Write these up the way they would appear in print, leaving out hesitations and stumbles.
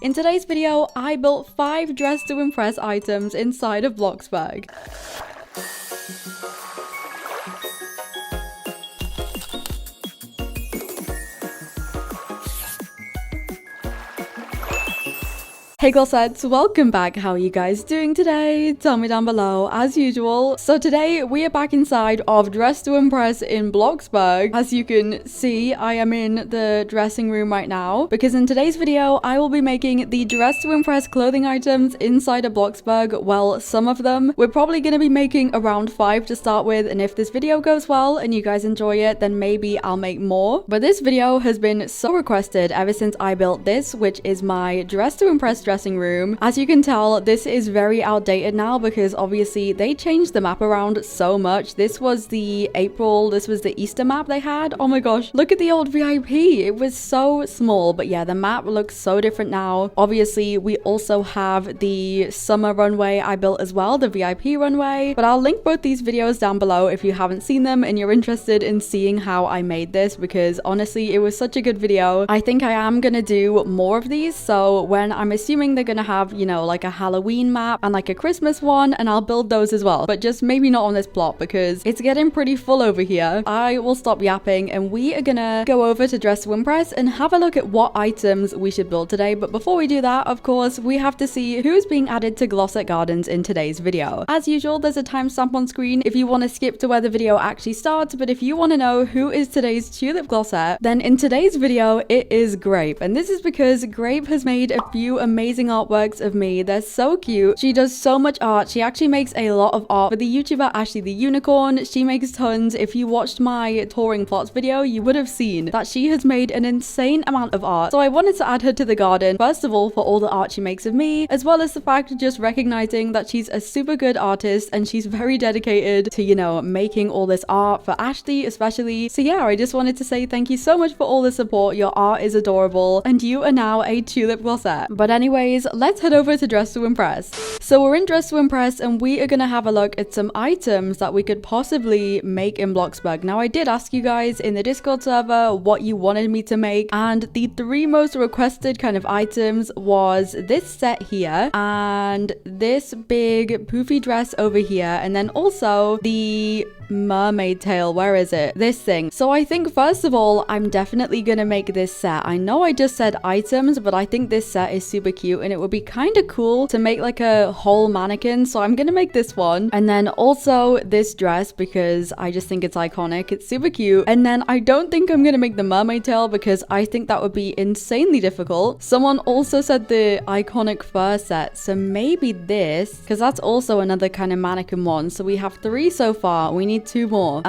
In today's video, I built 5 dress to impress items inside of Bloxburg. Hey glossettes, welcome back. How are you guys doing today? Tell me down below as usual. So today we are back inside of Dress to Impress in Bloxburg. As you can see, I am in the dressing room right now because in today's video I will be making the Dress to Impress clothing items inside of Bloxburg. Well, some of them. We're probably going to be making around 5 to start with, and if this video goes well and you guys enjoy it, then maybe I'll make more. But this video has been so requested ever since I built this, which is my Dress to Impress dressing room. As you can tell, this is very outdated now because obviously they changed the map around so much. This was the Easter map they had. Oh my gosh, look at the old VIP. It was so small, but yeah, the map looks so different now. Obviously, we also have the summer runway I built as well, the VIP runway, but I'll link both these videos down below if you haven't seen them and you're interested in seeing how I made this, because honestly, it was such a good video. I think I am gonna do more of these, so when I'm assuming they're gonna have, you know, like a Halloween map and like a Christmas one, and I'll build those as well, but just maybe not on this plot because it's getting pretty full over here. I will stop yapping and we are gonna go over to Dress to Impress and have a look at what items we should build today. But before we do that, of course, we have to see who's being added to Glossette Gardens in today's video. As usual, there's a timestamp on screen if you want to skip to where the video actually starts, but if you want to know who is today's tulip glossette, then in today's video it is Grape, and this is because Grape has made a few amazing artworks of me. They're so cute. She does so much art. She actually makes a lot of art for the YouTuber Ashley the Unicorn. She makes tons. If you watched my touring plots video, you would have seen that she has made an insane amount of art. So I wanted to add her to the garden, first of all for all the art she makes of me, as well as the fact of just recognizing that she's a super good artist and she's very dedicated to, you know, making all this art for Ashley especially. So yeah, I just wanted to say thank you so much for all the support. Your art is adorable and you are now a tulip glossette. But anyways, let's head over to Dress to Impress. So we're in Dress to Impress and we are going to have a look at some items that we could possibly make in Bloxburg. Now, I did ask you guys in the Discord server what you wanted me to make, and the 3 most requested kind of items was this set here and this big poofy dress over here, and then also the mermaid tail. Where is it? This thing. So I think first of all, I'm definitely gonna make this set. I know I just said items, but I think this set is super cute and it would be kind of cool to make like a whole mannequin. So I'm gonna make this one, and then also this dress because I just think it's iconic. It's super cute. And then I don't think I'm gonna make the mermaid tail because I think that would be insanely difficult. Someone also said the iconic fur set, so maybe this, because that's also another kind of mannequin one. So we have 3 so far. We need 2 more.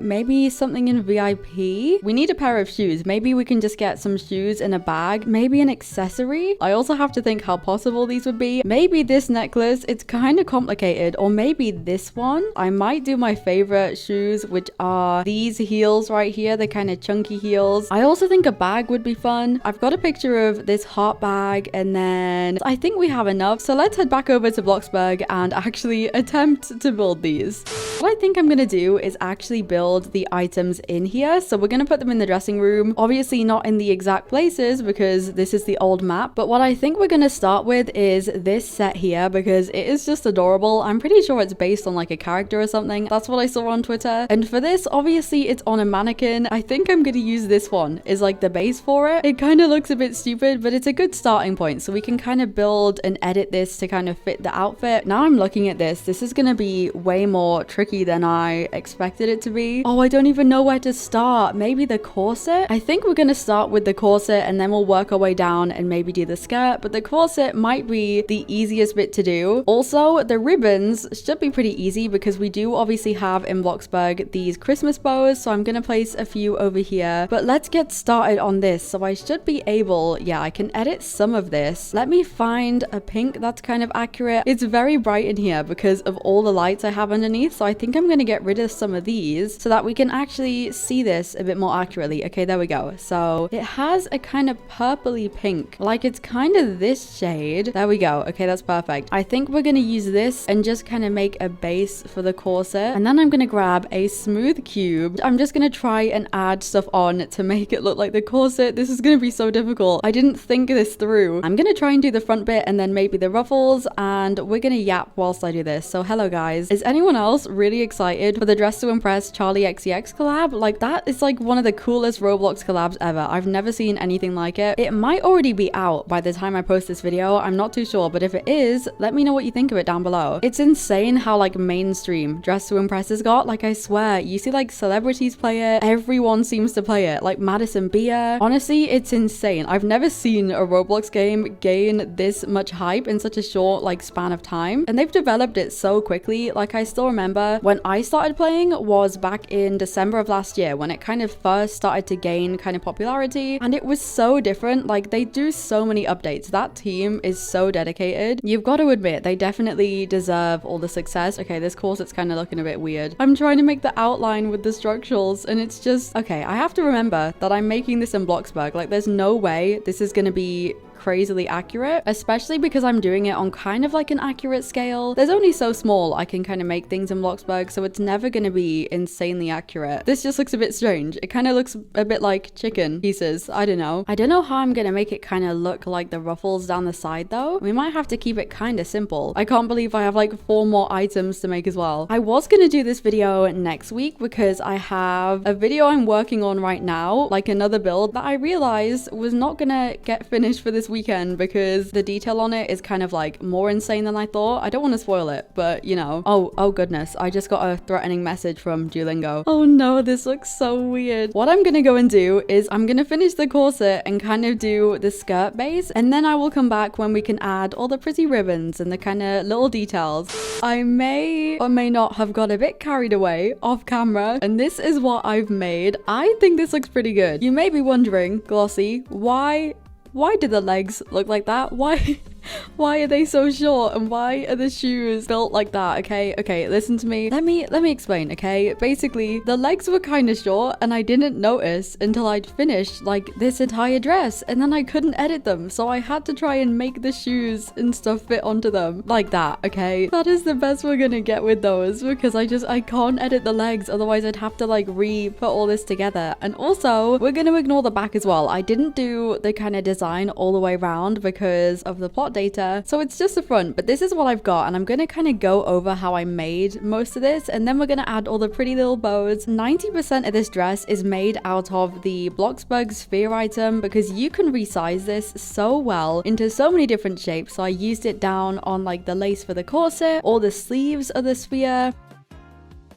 Maybe something in VIP. We need a pair of shoes. Maybe we can just get some shoes in a bag. Maybe an accessory. I also have to think how possible these would be. Maybe this necklace. It's kind of complicated. Or maybe this one. I might do my favorite shoes, which are these heels right here. They're kind of chunky heels. I also think a bag would be fun. I've got a picture of this heart bag, and then I think we have enough. So let's head back over to Bloxburg and actually attempt to build these. What I think I'm gonna do is actually build the items in here. So we're gonna put them in the dressing room, obviously not in the exact places because this is the old map, but what I think we're gonna start with is this set here because it is just adorable. I'm pretty sure it's based on like a character or something. That's what I saw on Twitter. And for this, obviously it's on a mannequin. I think I'm gonna use this one as like the base for it. It kind of looks a bit stupid, but it's a good starting point, so we can kind of build and edit this to kind of fit the outfit. Now I'm looking at this. This is gonna be way more tricky than I expected it to be. Oh, I don't even know where to start. Maybe the corset? I think we're gonna start with the corset and then we'll work our way down and maybe do the skirt, but the corset might be the easiest bit to do. Also, the ribbons should be pretty easy because we do obviously have in Bloxburg these Christmas bows, so I'm gonna place a few over here. But let's get started on this. So I should be able, yeah, I can edit some of this. Let me find a pink that's kind of accurate. It's very bright in here because of all the lights I have underneath, so I think I'm gonna to get rid of some of these so that we can actually see this a bit more accurately. Okay, there we go. So it has a kind of purpley pink, like it's kind of this shade. There we go. Okay, that's perfect. I think we're going to use this and just kind of make a base for the corset. And then I'm going to grab a smooth cube. I'm just going to try and add stuff on to make it look like the corset. This is going to be so difficult. I didn't think this through. I'm going to try and do the front bit and then maybe the ruffles, and we're going to yap whilst I do this. So hello guys. Is anyone else really excited for the Dress to Impress Charlie XCX collab? Like, that is like one of the coolest Roblox collabs ever. I've never seen anything like it. It might already be out by the time I post this video. I'm not too sure, but if it is, let me know what you think of it down below. It's insane how like mainstream Dress to Impress has got. Like, I swear, you see like celebrities play it. Everyone seems to play it. Like Madison Beer. Honestly, it's insane. I've never seen a Roblox game gain this much hype in such a short like span of time, and they've developed it so quickly. Like, I still remember when I started playing was back in December of last year when it kind of first started to gain kind of popularity, and it was so different. Like, they do so many updates. That team is so dedicated. You've got to admit, they definitely deserve all the success. Okay, this corset's kind of looking a bit weird. I'm trying to make the outline with the structurals, and it's just, okay, I have to remember that I'm making this in Bloxburg. Like, there's no way this is going to be crazily accurate, especially because I'm doing it on kind of like an accurate scale. There's only so small I can kind of make things in Bloxburg, so it's never going to be insanely accurate. This just looks a bit strange. It kind of looks a bit like chicken pieces. I don't know how I'm going to make it kind of look like the ruffles down the side though. We might have to keep it kind of simple. I can't believe I have like 4 more items to make as well. I was going to do this video next week because I have a video I'm working on right now, like another build that I realized was not going to get finished for this weekend because the detail on it is kind of like more insane than I thought. I don't want to spoil it, but you know. Oh goodness, I just got a threatening message from Duolingo. Oh no, this looks so weird. What I'm gonna go and do is I'm gonna finish the corset and kind of do the skirt base, and then I will come back when we can add all the pretty ribbons and the kind of little details. I may or may not have got a bit carried away off camera, and this is what I've made. I think this looks pretty good. You may be wondering, Glossie, why do the legs look like that? Why are they so short, and why are the shoes built like that? Okay, listen to me. Let me explain, okay? Basically, the legs were kind of short and I didn't notice until I'd finished like this entire dress, and then I couldn't edit them, so I had to try and make the shoes and stuff fit onto them like that, okay? That is the best we're gonna get with those, because I can't edit the legs, otherwise I'd have to like re-put all this together. And also, we're gonna ignore the back as well. I didn't do the kind of design all the way around because of the plot data, so it's just the front. But this is what I've got, and I'm gonna kind of go over how I made most of this, and then we're gonna add all the pretty little bows. 90% of this dress is made out of the Bloxburg sphere item, because you can resize this so well into so many different shapes. So I used it down on like the lace for the corset, all the sleeves of the sphere,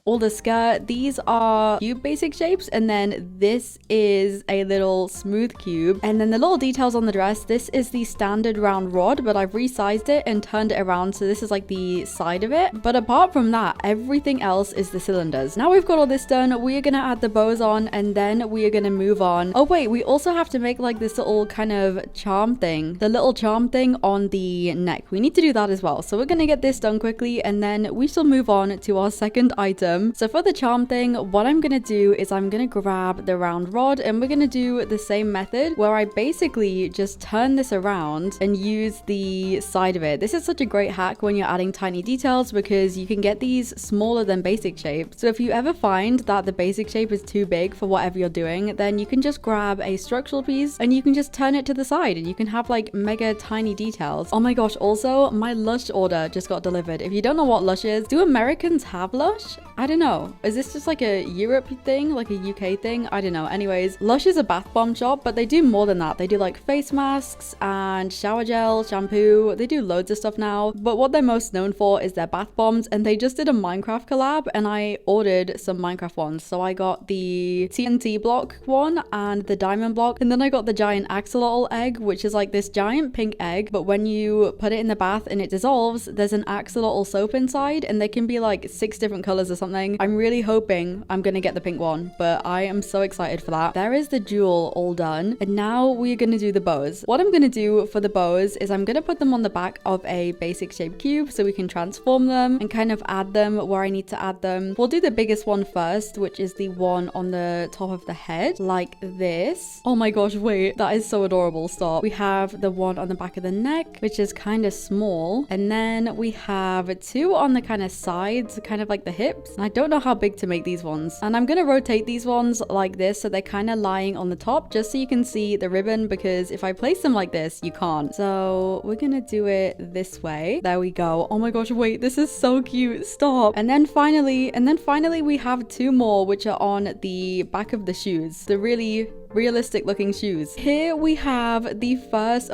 all the skirt. These are cube basic shapes, and then this is a little smooth cube, and then the little details on the dress, this is the standard round rod, but I've resized it and turned it around, so this is like the side of it. But apart from that, everything else is the cylinders. Now we've got all this done, we are gonna add the bows on, and then we are gonna move on. Oh wait, we also have to make like this little kind of charm thing, the little charm thing on the neck. We need to do that as well, so we're gonna get this done quickly, and then we shall move on to our second item. So for the charm thing, what I'm gonna do is I'm gonna grab the round rod, and we're gonna do the same method where I basically just turn this around and use the side of it. This is such a great hack when you're adding tiny details, because you can get these smaller than basic shapes. So if you ever find that the basic shape is too big for whatever you're doing, then you can just grab a structural piece and you can just turn it to the side, and you can have like mega tiny details. Oh my gosh, also my Lush order just got delivered. If you don't know what Lush is, do Americans have Lush? I don't know. Is this just like a Europe thing, like a UK thing? I don't know. Anyways, Lush is a bath bomb shop, but they do more than that. They do like face masks and shower gel, shampoo. They do loads of stuff now, but what they're most known for is their bath bombs, and they just did a Minecraft collab, and I ordered some Minecraft ones. So I got the TNT block one and the diamond block, and then I got the giant axolotl egg, which is like this giant pink egg, but when you put it in the bath and it dissolves, there's an axolotl soap inside, and they can be like 6 different colors or something something. I'm really hoping I'm gonna get the pink one, but I am so excited for that. There is the jewel all done, and now we're gonna do the bows. What I'm gonna do for the bows is I'm gonna put them on the back of a basic shape cube so we can transform them and kind of add them where I need to add them. We'll do the biggest one first, which is the one on the top of the head, like this. Oh my gosh, wait, that is so adorable. Stop. We have the one on the back of the neck, which is kind of small, and then we have two on the kind of sides, kind of like the hips. And I don't know how big to make these ones, and I'm gonna rotate these ones like this so they're kind of lying on the top, just so you can see the ribbon, because if I place them like this, you can't. So we're gonna do it this way. There we go. Oh my gosh, wait, this is so cute. Stop. And then finally we have two more, which are on the back of the shoes, the really realistic looking shoes. Here we have the first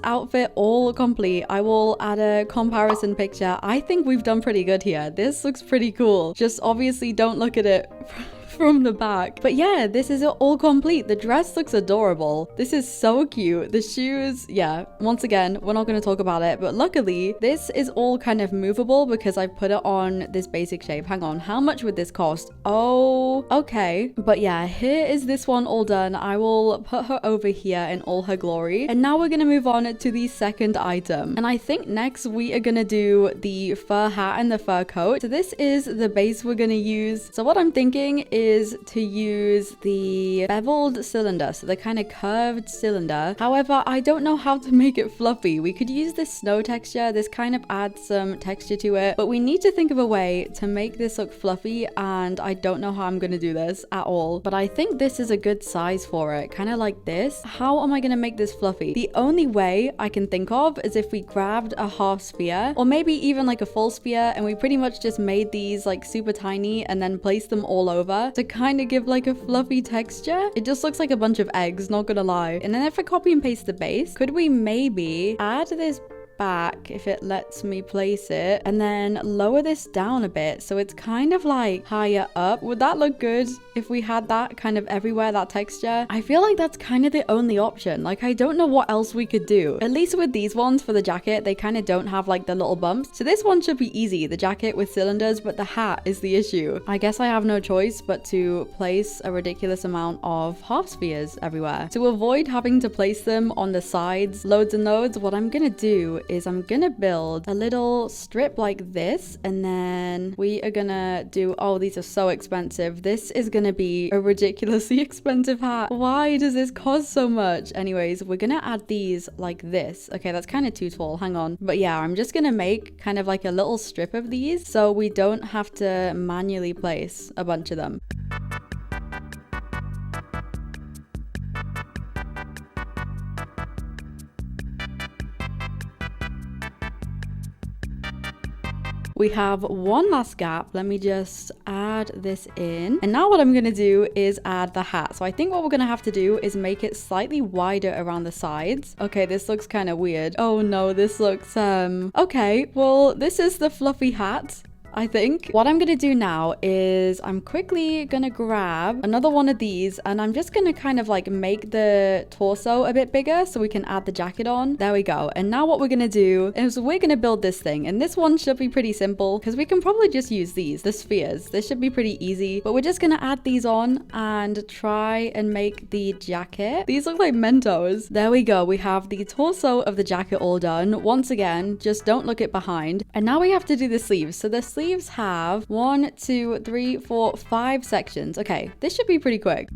outfit all complete. I will add a comparison picture. I think we've done pretty good here. This looks pretty cool. Just obviously don't look at it from the back. But yeah, this is all complete. The dress looks adorable. This is so cute. The shoes, yeah, once again, we're not going to talk about it, but luckily this is all kind of movable because I've put it on this basic shape. Hang on, how much would this cost? Oh, okay. But yeah, here is this one all done. I will put her over here in all her glory. And now we're going to move on to the second item. And I think next we are going to do the fur hat and the fur coat. So this is the base we're going to use. So what I'm thinking is to use the beveled cylinder, so the kind of curved cylinder. However, I don't know how to make it fluffy. We could use this snow texture. This kind of adds some texture to it, but we need to think of a way to make this look fluffy, and I don't know how I'm going to do this at all, but I think this is a good size for it, kind of like this. How am I going to make this fluffy? The only way I can think of is if we grabbed a half sphere, or maybe even like a full sphere, and we pretty much just made these like super tiny and then placed them all over to kind of give like a fluffy texture. It just looks like a bunch of eggs, not gonna lie. And then if I copy and paste the base, could we maybe add this back if it lets me place it, and then lower this down a bit so it's kind of like higher up? Would that look good if we had that kind of everywhere, that texture? I feel like that's kind of the only option. Like, I don't know what else we could do. At least with these ones for the jacket, they kind of don't have like the little bumps. So this one should be easy, the jacket with cylinders, but the hat is the issue. I guess I have no choice but to place a ridiculous amount of half spheres everywhere. To avoid having to place them on the sides loads and loads, what I'm gonna do is I'm gonna build a little strip like this, and then we are gonna do, oh, these are so expensive. This is gonna be a ridiculously expensive hat. Why does this cost so much? Anyways, we're gonna add these like this. Okay, that's kind of too tall, hang on. But yeah, I'm just gonna make kind of like a little strip of these so we don't have to manually place a bunch of them. We have one last gap. Let me just add this in. And now what I'm gonna do is add the hat. So I think what we're gonna have to do is make it slightly wider around the sides. Okay, this looks kind of weird. Oh no, this looks, okay, well, this is the fluffy hat, I think. What I'm gonna do now is I'm quickly gonna grab another one of these, and I'm just gonna kind of like make the torso a bit bigger so we can add the jacket on. There we go. And now what we're gonna do is we're gonna build this thing, and this one should be pretty simple because we can probably just use these, the spheres. This should be pretty easy, but we're just gonna add these on and try and make the jacket. These look like Mentos. There we go. We have the torso of the jacket all done. Once again, just don't look it behind. And now we have to do the sleeves. So the sleeves have 1, 2, 3, 4, 5 sections. Okay, this should be pretty quick.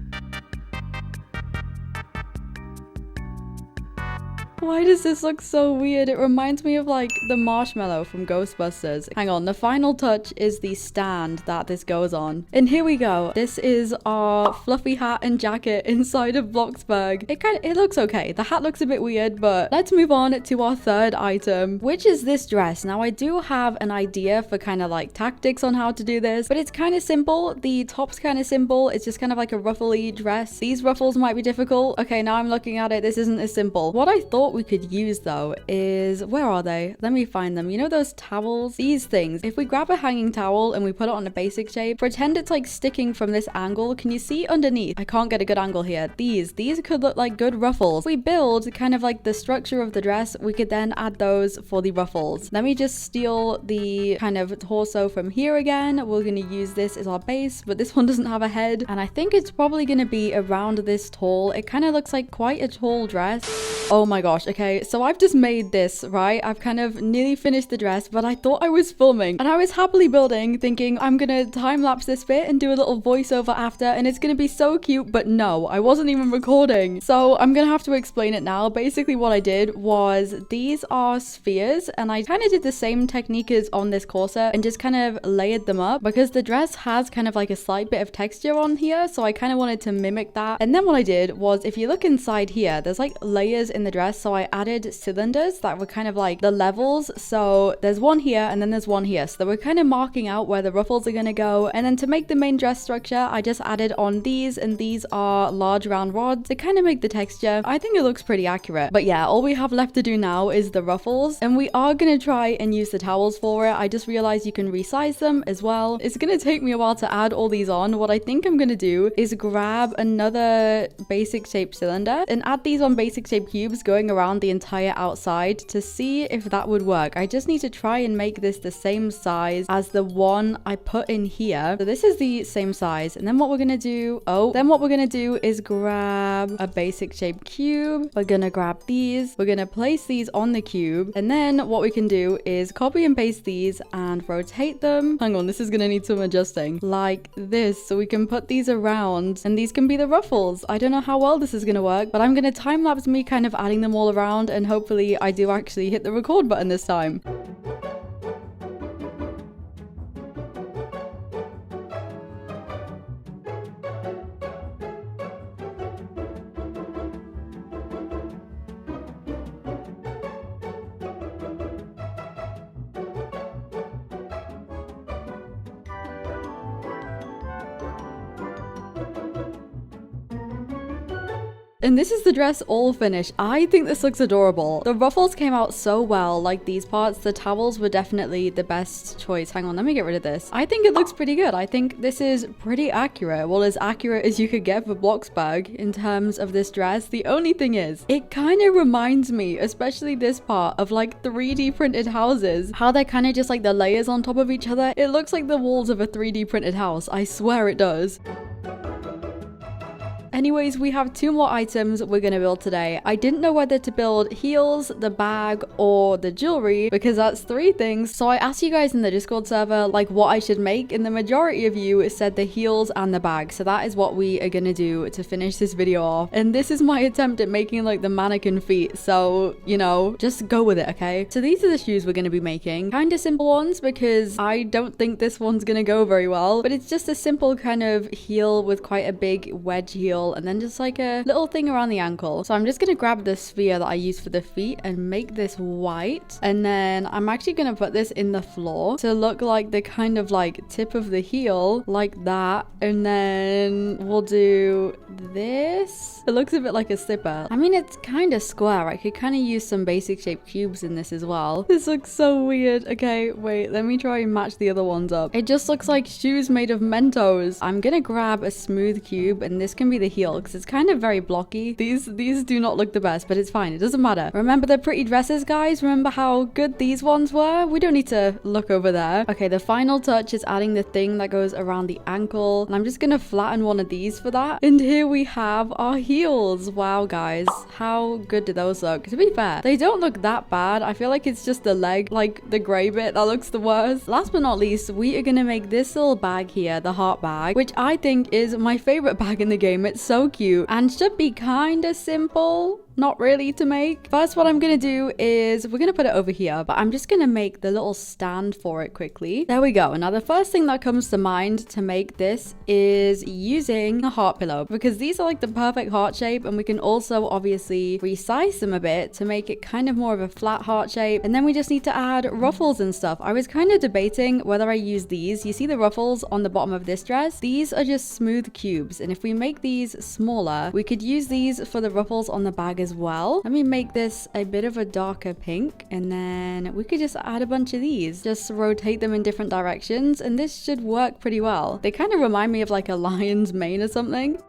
Why does this look so weird? It reminds me of like the marshmallow from Ghostbusters. Hang on, the final touch is the stand that this goes on. And here we go. This is our fluffy hat and jacket inside of Bloxburg. It looks okay. The hat looks a bit weird, but let's move on to our third item, which is this dress. Now I do have an idea for kind of like tactics on how to do this, but it's kind of simple. The top's kind of simple. It's just kind of like a ruffly dress. These ruffles might be difficult. Okay, now I'm looking at it. This isn't as simple. What I thought what we could use though is, where are they? Let me find them. You know those towels? These things. If we grab a hanging towel and we put it on a basic shape, pretend it's like sticking from this angle. Can you see underneath? I can't get a good angle here. These could look like good ruffles. If we build kind of like the structure of the dress, we could then add those for the ruffles. Let me just steal the kind of torso from here again. We're going to use this as our base, but this one doesn't have a head. And I think it's probably going to be around this tall. It kind of looks like quite a tall dress. Oh my gosh. Okay, so I've just made this, right? I've kind of nearly finished the dress, but I thought I was filming and I was happily building, thinking I'm gonna time lapse this bit and do a little voiceover after, and it's gonna be so cute. But no, I wasn't even recording, so I'm gonna have to explain it now. Basically what I did was, these are spheres, and I kind of did the same technique as on this corset and just kind of layered them up because the dress has kind of like a slight bit of texture on here, so I kind of wanted to mimic that. And then what I did was, if you look inside here, there's like layers in the dress, so I added cylinders that were kind of like the levels. So there's one here and then there's one here, so we're kind of marking out where the ruffles are gonna go. And then to make the main dress structure, I just added on these, and these are large round rods to kind of make the texture. I think it looks pretty accurate. But yeah, all we have left to do now is the ruffles, and we are gonna try and use the towels for it. I just realized you can resize them as well. It's gonna take me a while to add all these on. What I think I'm gonna do is grab another basic shape cylinder and add these on basic shape cubes going around the entire outside to see if that would work. I just need to try and make this the same size as the one I put in here. So this is the same size, and then what we're gonna do, is grab a basic shape cube. We're gonna grab these, we're gonna place these on the cube, and then what we can do is copy and paste these and rotate them. Hang on, this is gonna need some adjusting like this, so we can put these around and these can be the ruffles. I don't know how well this is gonna work, but I'm gonna time lapse me kind of adding them all around, and hopefully I do actually hit the record button this time. And this is the dress all finished. I think this looks adorable. The ruffles came out so well, like these parts. The towels were definitely the best choice. Hang on, let me get rid of this. I think it looks pretty good. I think this is pretty accurate. Well, as accurate as you could get for Bloxburg in terms of this dress. The only thing is, it kind of reminds me, especially this part, of like 3D printed houses. How they're kind of just like the layers on top of each other. It looks like the walls of a 3D printed house. I swear it does. Anyways, we have 2 more items we're gonna build today. I didn't know whether to build heels, the bag, or the jewelry, because that's 3 things. So I asked you guys in the Discord server like what I should make, and the majority of you said the heels and the bag. So that is what we are gonna do to finish this video off. And this is my attempt at making like the mannequin feet. So, you know, just go with it, okay? So these are the shoes we're gonna be making. Kind of simple ones because I don't think this one's gonna go very well, but it's just a simple kind of heel with quite a big wedge heel, and then just like a little thing around the ankle. So I'm just gonna grab the sphere that I use for the feet and make this white, and then I'm actually gonna put this in the floor to look like the kind of like tip of the heel like that, and then we'll do this. It looks a bit like a slipper. I mean, it's kind of square. I could kind of use some basic shape cubes in this as well. This looks so weird. Okay, wait, let me try and match the other ones up. It just looks like shoes made of Mentos. I'm gonna grab a smooth cube, and this can be the heel because it's kind of very blocky. These do not look the best, but it's fine. It doesn't matter. Remember the pretty dresses, guys? Remember how good these ones were? We don't need to look over there. Okay, the final touch is adding the thing that goes around the ankle, and I'm just gonna flatten one of these for that. And here we have our heels. Wow, guys, how good do those look? To be fair, they don't look that bad. I feel like it's just the leg, like the gray bit, that looks the worst. Last but not least, we are gonna make this little bag here, the heart bag, which I think is my favorite bag in the game. It's so cute and should be kind of simple. Not really to make. First, what I'm gonna do is we're gonna put it over here, but I'm just gonna make the little stand for it quickly. There we go. Now the first thing that comes to mind to make this is using a heart pillow, because these are like the perfect heart shape, and we can also obviously resize them a bit to make it kind of more of a flat heart shape. And then we just need to add ruffles and stuff. I was kind of debating whether I use these. You see the ruffles on the bottom of this dress? These are just smooth cubes, and if we make these smaller, we could use these for the ruffles on the bag as as well. Let me make this a bit of a darker pink, and then we could just add a bunch of these. Just rotate them in different directions, and this should work pretty well. They kind of remind me of like a lion's mane or something.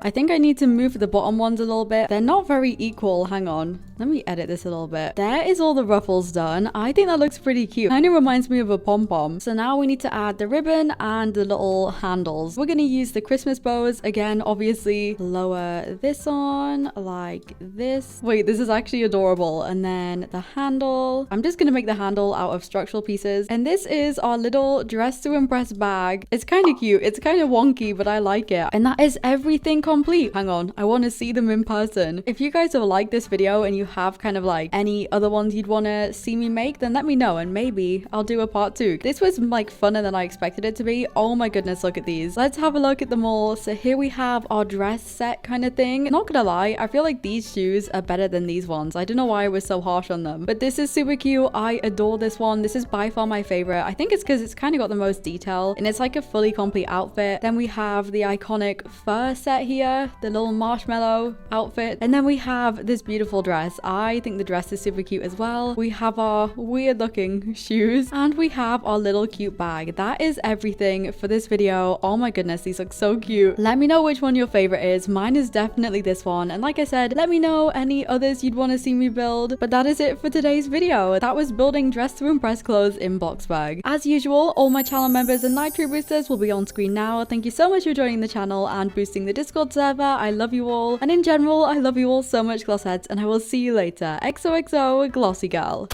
I think I need to move the bottom ones a little bit. They're not very equal. Hang on. Let me edit this a little bit. There is all the ruffles done. I think that looks pretty cute. Kind of reminds me of a pom-pom. So now we need to add the ribbon and the little handles. We're going to use the Christmas bows. Again, obviously, lower this on like this. Wait, this is actually adorable. And then the handle. I'm just going to make the handle out of structural pieces. And this is our little dress to impress bag. It's kind of cute. It's kind of wonky, but I like it. And that is everything complete. Hang on, I want to see them in person. If you guys have liked this video and you have kind of like any other ones you'd want to see me make, then let me know and maybe I'll do a part 2. This was like funner than I expected it to be. Oh my goodness, look at these. Let's have a look at them all. So here we have our dress set kind of thing. Not gonna lie, I feel like these shoes are better than these ones. I don't know why I was so harsh on them, but this is super cute. I adore this one. This is by far my favorite. I think it's because it's kind of got the most detail and it's like a fully complete outfit. Then we have the iconic fur set here, the little marshmallow outfit, and then we have this beautiful dress. I think the dress is super cute as well. We have our weird looking shoes and we have our little cute bag. That is everything for this video. Oh my goodness, these look so cute. Let me know which one your favorite is. Mine is definitely this one, and like I said, let me know any others you'd want to see me build. But that is it for today's video. That was building dress to impress clothes in Bloxburg. As usual, all my channel members and Nitro boosters will be on screen now. Thank you so much for joining the channel and boosting the Discord server. I love you all, and in general I love you all so much, glossettes, and I will see you later. XOXO, Glossy Girl.